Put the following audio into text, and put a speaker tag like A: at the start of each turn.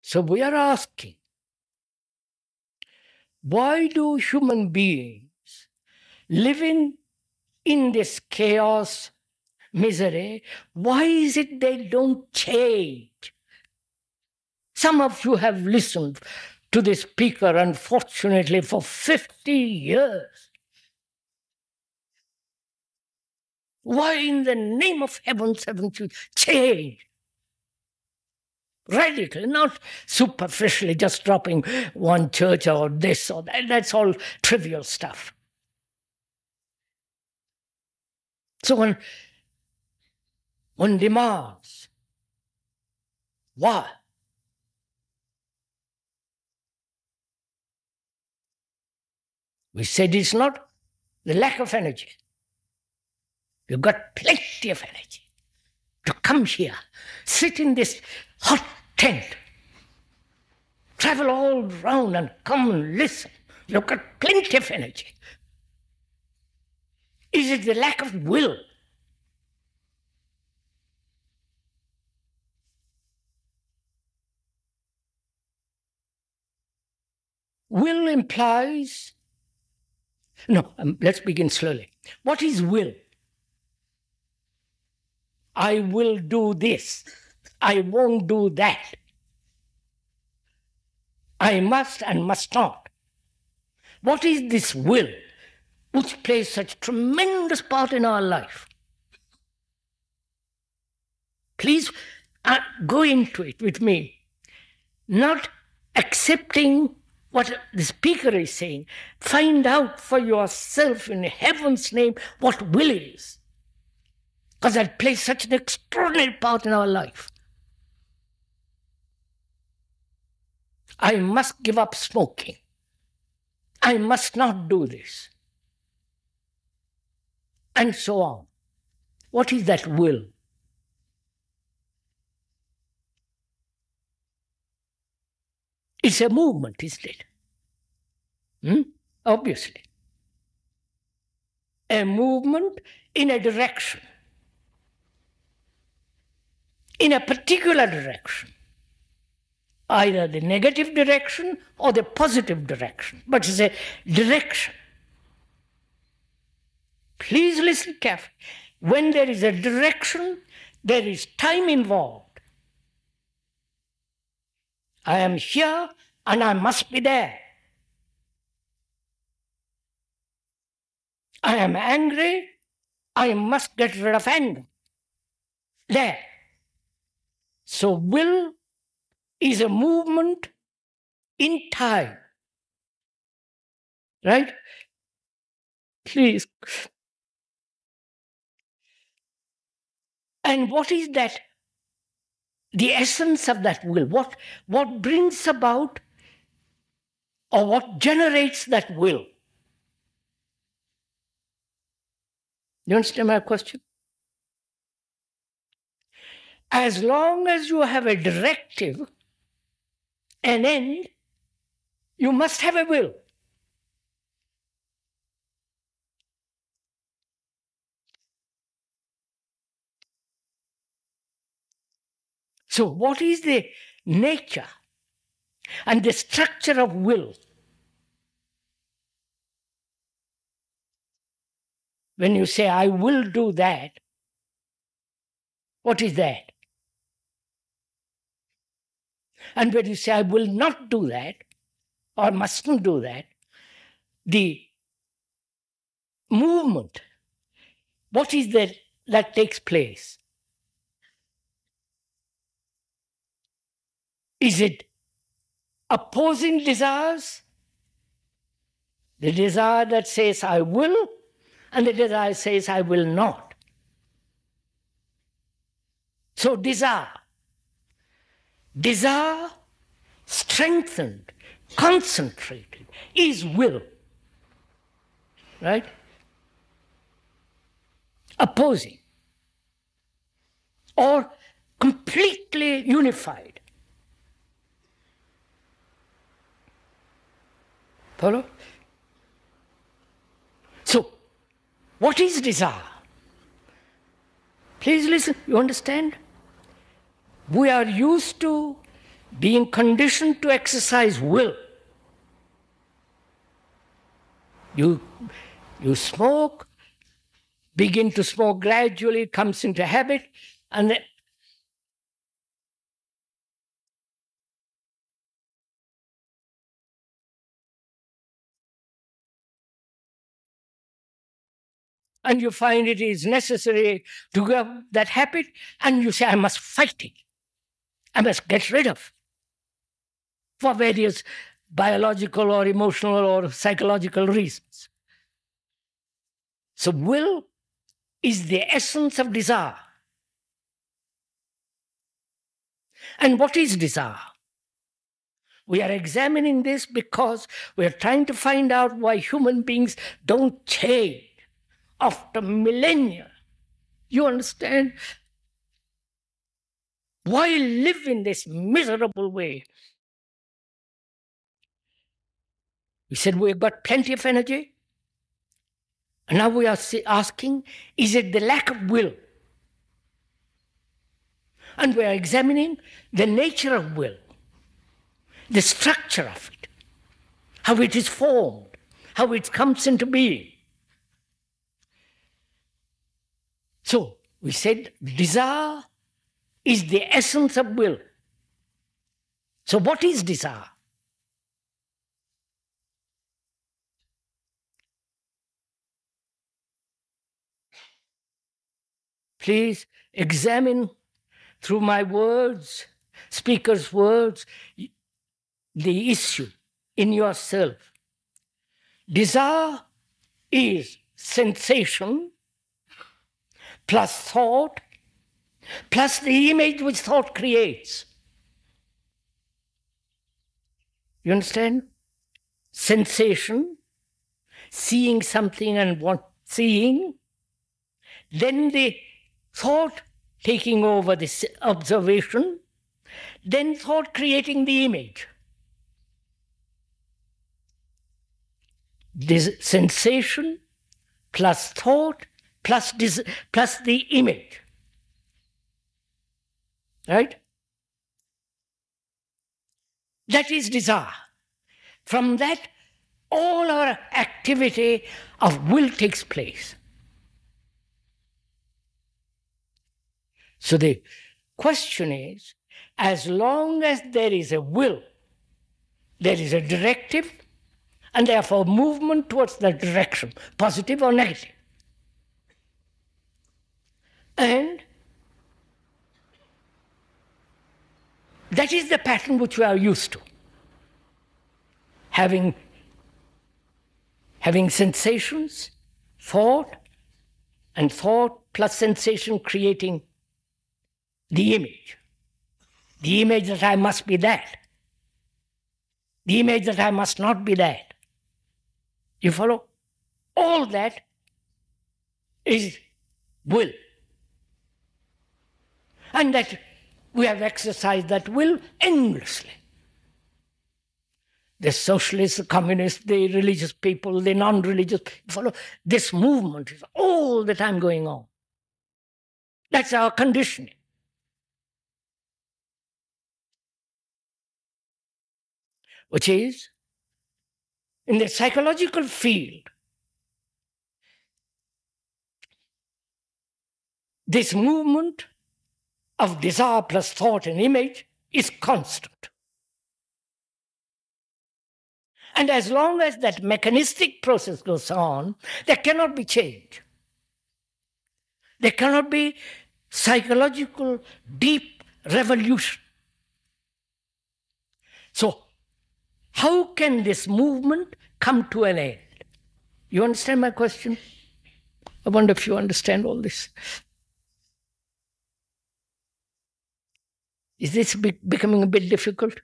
A: So we are asking, why do human beings living in this chaos, misery, why is it they don't change? Some of you have listened to the speaker, unfortunately, for 50 years. Why in the name of heavens haven't you changed? Radically, not superficially, just dropping one church or this or that. That's all trivial stuff. So one demands, why? We said it's not the lack of energy. You've got plenty of energy to come here, sit in this hot tent, travel all round and come and listen. You've got plenty of energy. Is it the lack of will? Will implies... No, let's begin slowly. What is will? I will do this. I won't do that. I must and must not. What is this will which plays such a tremendous part in our life? Please go into it with me. Not accepting what the speaker is saying. Find out for yourself in heaven's name what will is. Because that plays such an extraordinary part in our life. I must give up smoking. I must not do this. And so on. What is that will? It's a movement, isn't it? Obviously. A movement in a direction. In a particular direction. Either the negative direction or the positive direction. But it's a direction. Please listen carefully. When there is a direction, there is time involved. I am here and I must be there. I am angry, I must get rid of anger. There. So will is a movement in time. Right? Please. And what is that? The essence of that will. What brings about or what generates that will? You understand my question? As long as you have a directive, an end, you must have a will. So what is the nature and the structure of will? When you say, I will do that, what is that? And when you say, I will not do that, or mustn't do that, the movement, what is that takes place? Is it opposing desires? The desire that says, I will, and the desire says, I will not. So desire strengthened, concentrated, is will. Right? Opposing. Or completely unified. Follow? So, what is desire? Please listen, you understand? We are used to being conditioned to exercise will. You smoke, begin to smoke gradually, it comes into habit, and then and you find it is necessary to have that habit, and you say, I must fight it. I must get rid of, for various biological or emotional or psychological reasons. So will is the essence of desire. And what is desire? We are examining this because we are trying to find out why human beings don't change after millennia. You understand? Why live in this miserable way? We said we've got plenty of energy. And now we are asking, is it the lack of will? And we are examining the nature of will, the structure of it, how it is formed, how it comes into being. So we said desire is the essence of will. So what is desire? Please examine through my words, speaker's words, the issue in yourself. Desire is sensation plus thought plus the image which thought creates. You understand? Sensation, seeing something and seeing, then the thought taking over this observation, then thought creating the image. This sensation plus thought plus the image. Right? That is desire. From that, all our activity of will takes place. So the question is, as long as there is a will, there is a directive, and therefore movement towards that direction, positive or negative. And that is the pattern which we are used to. Having sensations, thought, and thought plus sensation creating the image. The image that I must be that. The image that I must not be that. You follow? All that is will. And that we have exercised that will endlessly. The socialists, the communists, the religious people, the non-religious people, follow. This movement is all the time going on. That's our conditioning. Which is, in the psychological field, this movement of desire plus thought and image is constant. And as long as that mechanistic process goes on, there cannot be change. There cannot be psychological deep revolution. So, how can this movement come to an end? You understand my question? I wonder if you understand all this. Is this becoming a bit difficult?